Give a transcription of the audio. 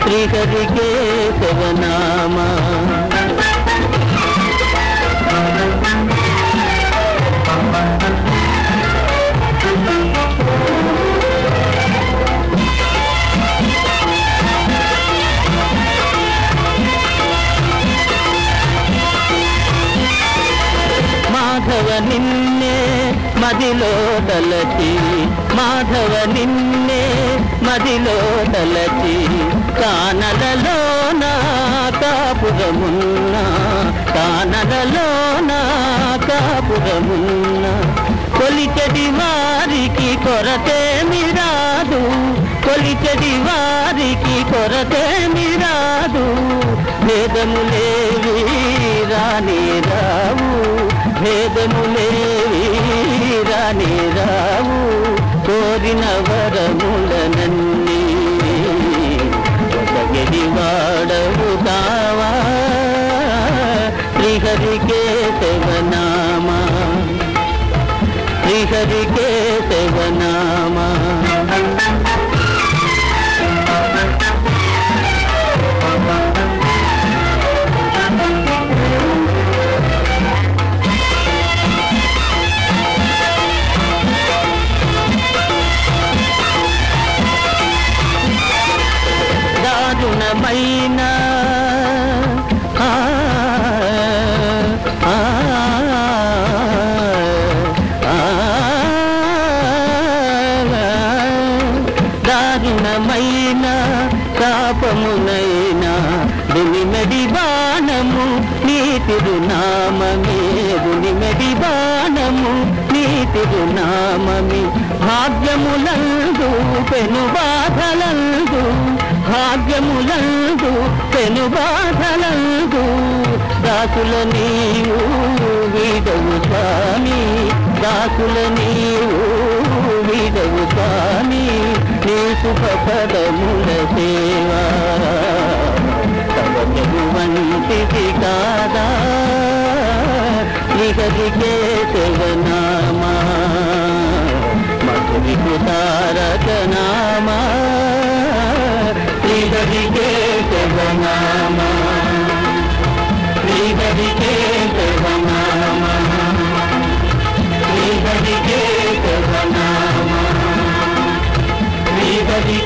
శ్రీహరి కేశవనామా మాధవ నిన్నే మదిలో తలచి మాధవ నిన్నే మదిలో తలచి కానలలో కాపురమున్న కానలలో కాపురమున్న కొలిచెడి వారికి కొరతేమి రాదు కొలిచెడి వారికి కొరతేమి రాదు భేదములేవి రాని రావు భేదములేవి రాని రావు కోరిన వరములనన్నీ ఒసగడి వాడవు కావా శ్రీహరి కేశవనామా శ్రీహరి కేశవనామా దారుణమైన దారుణమైన శాపమునైనా దునిమెడి బాణము నీ తిరునామమే దునిమెడి బాణము నీ తిరునామమే భాగ్యములందు పెను బాధలందు భాగ్యములందు పెను బాధలందు దాసుల నీవు వీడవు స్వామి దాసుల నీవు వీడవు స్వామి నీ సుఖపదముల సేవా తవచు వంటిది కాదా శ్రీహరి కేశవనామా మధురికు తారక నామా శ్రీహరి కేశవనామా శ్రీహరి కేశవనామా శ్రీహరి కేశవనామా శ్రీహరి